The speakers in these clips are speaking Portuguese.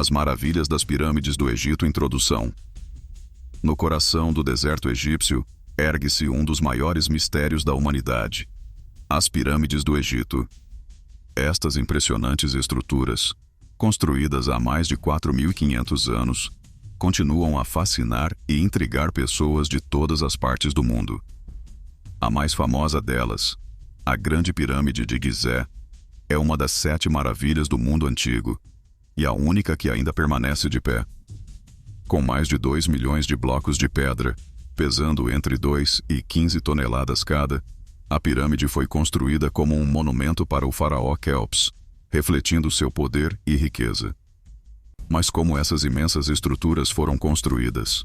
As maravilhas das pirâmides do Egito. Introdução. No coração do deserto egípcio, ergue-se um dos maiores mistérios da humanidade: as pirâmides do Egito. Estas impressionantes estruturas, construídas há mais de 4.500 anos, continuam a fascinar e intrigar pessoas de todas as partes do mundo. A mais famosa delas, a Grande Pirâmide de Gizé, é uma das 7 maravilhas do mundo antigo, e a única que ainda permanece de pé. Com mais de 2 milhões de blocos de pedra, pesando entre 2 e 15 toneladas cada, a pirâmide foi construída como um monumento para o faraó Quéops, refletindo seu poder e riqueza. Mas como essas imensas estruturas foram construídas?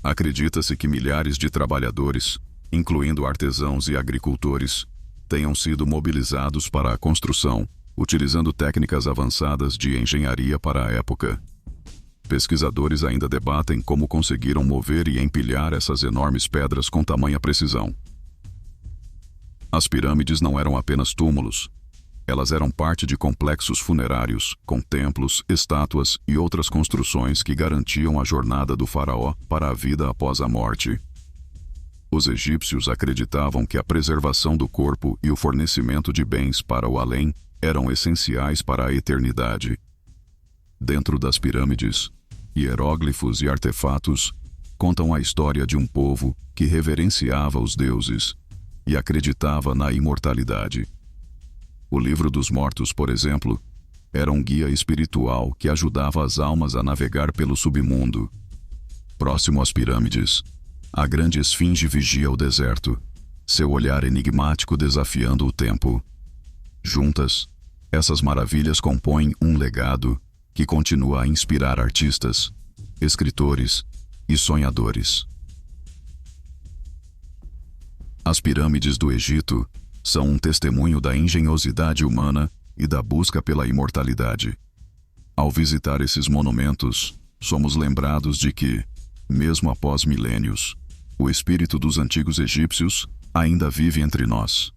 Acredita-se que milhares de trabalhadores, incluindo artesãos e agricultores, tenham sido mobilizados para a construção, utilizando técnicas avançadas de engenharia para a época. Pesquisadores ainda debatem como conseguiram mover e empilhar essas enormes pedras com tamanha precisão. As pirâmides não eram apenas túmulos. Elas eram parte de complexos funerários, com templos, estátuas e outras construções que garantiam a jornada do faraó para a vida após a morte. Os egípcios acreditavam que a preservação do corpo e o fornecimento de bens para o além eram essenciais para a eternidade. Dentro das pirâmides, hieróglifos e artefatos contam a história de um povo que reverenciava os deuses e acreditava na imortalidade. O Livro dos Mortos, por exemplo, era um guia espiritual que ajudava as almas a navegar pelo submundo. Próximo às pirâmides, a grande esfinge vigia o deserto, seu olhar enigmático desafiando o tempo. Juntas, essas maravilhas compõem um legado que continua a inspirar artistas, escritores e sonhadores. As pirâmides do Egito são um testemunho da engenhosidade humana e da busca pela imortalidade. Ao visitar esses monumentos, somos lembrados de que, mesmo após milênios, o espírito dos antigos egípcios ainda vive entre nós.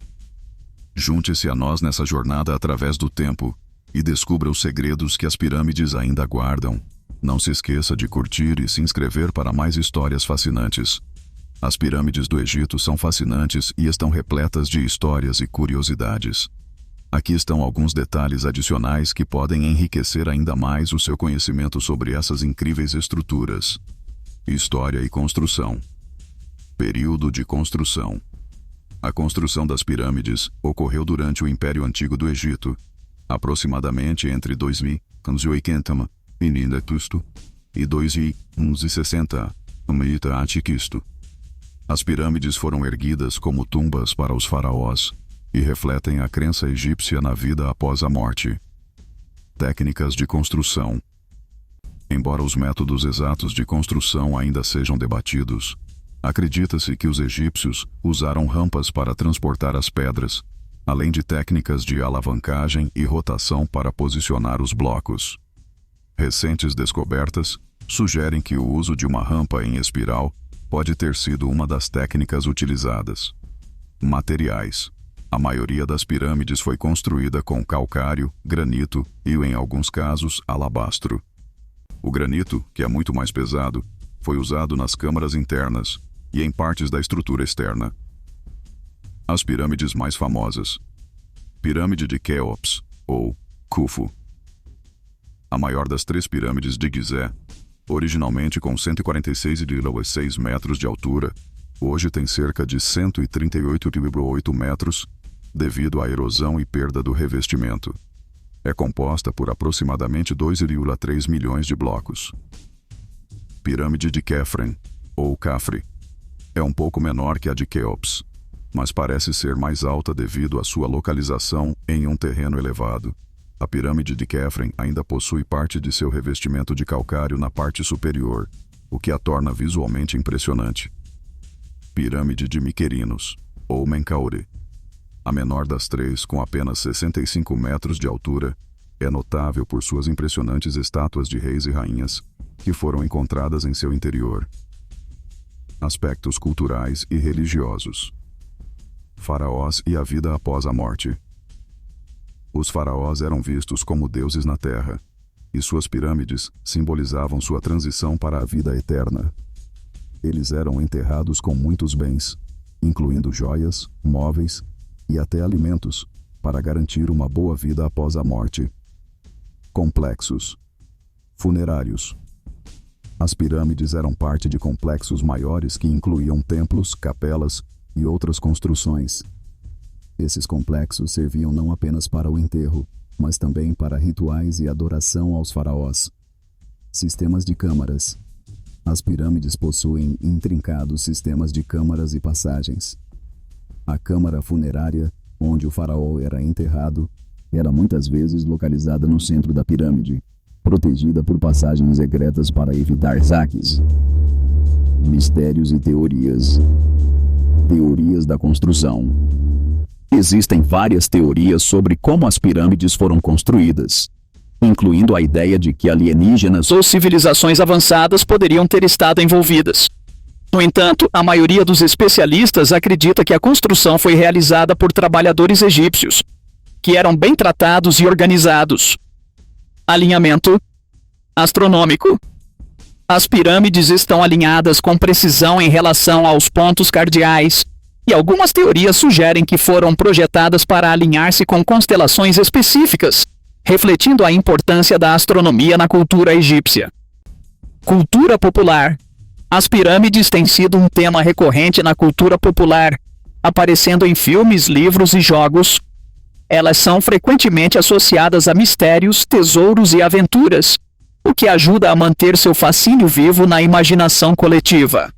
Junte-se a nós nessa jornada através do tempo e descubra os segredos que as pirâmides ainda guardam. Não se esqueça de curtir e se inscrever para mais histórias fascinantes. As pirâmides do Egito são fascinantes e estão repletas de histórias e curiosidades. Aqui estão alguns detalhes adicionais que podem enriquecer ainda mais o seu conhecimento sobre essas incríveis estruturas. História e construção. Período de construção. A construção das pirâmides ocorreu durante o Império Antigo do Egito, aproximadamente entre 2180 e 2160 a.C. As pirâmides foram erguidas como tumbas para os faraós e refletem a crença egípcia na vida após a morte. Técnicas de construção. Embora os métodos exatos de construção ainda sejam debatidos, acredita-se que os egípcios usaram rampas para transportar as pedras, além de técnicas de alavancagem e rotação para posicionar os blocos. Recentes descobertas sugerem que o uso de uma rampa em espiral pode ter sido uma das técnicas utilizadas. Materiais. A maioria das pirâmides foi construída com calcário, granito e, em alguns casos, alabastro. O granito, que é muito mais pesado, foi usado nas câmaras internas e em partes da estrutura externa. As pirâmides mais famosas. Pirâmide de Quéops, ou Khufu. A maior das 3 pirâmides de Gizé, originalmente com 146,6 metros de altura, hoje tem cerca de 138,8 metros, devido à erosão e perda do revestimento. É composta por aproximadamente 2,3 milhões de blocos. Pirâmide de Khafre, ou Khafre. É um pouco menor que a de Quéops, mas parece ser mais alta devido à sua localização em um terreno elevado. A pirâmide de Khafre ainda possui parte de seu revestimento de calcário na parte superior, o que a torna visualmente impressionante. Pirâmide de Miquerinos, ou Menkaure. A menor das 3, com apenas 65 metros de altura, é notável por suas impressionantes estátuas de reis e rainhas, que foram encontradas em seu interior. Aspectos culturais e religiosos. Faraós e a vida após a morte. Os faraós eram vistos como deuses na terra, e suas pirâmides simbolizavam sua transição para a vida eterna. Eles eram enterrados com muitos bens, incluindo joias, móveis e até alimentos, para garantir uma boa vida após a morte. Complexos funerários. As pirâmides eram parte de complexos maiores que incluíam templos, capelas e outras construções. Esses complexos serviam não apenas para o enterro, mas também para rituais e adoração aos faraós. Sistemas de câmaras. As pirâmides possuem intrincados sistemas de câmaras e passagens. A câmara funerária, onde o faraó era enterrado, era muitas vezes localizada no centro da pirâmide, protegida por passagens secretas para evitar saques. Mistérios e teorias. Teorias da construção. Existem várias teorias sobre como as pirâmides foram construídas, incluindo a ideia de que alienígenas ou civilizações avançadas poderiam ter estado envolvidas. No entanto, a maioria dos especialistas acredita que a construção foi realizada por trabalhadores egípcios, que eram bem tratados e organizados. Alinhamento astronômico. As pirâmides estão alinhadas com precisão em relação aos pontos cardeais, e algumas teorias sugerem que foram projetadas para alinhar-se com constelações específicas, refletindo a importância da astronomia na cultura egípcia. Cultura popular. As pirâmides têm sido um tema recorrente na cultura popular, aparecendo em filmes, livros e jogos. Elas são frequentemente associadas a mistérios, tesouros e aventuras, o que ajuda a manter seu fascínio vivo na imaginação coletiva.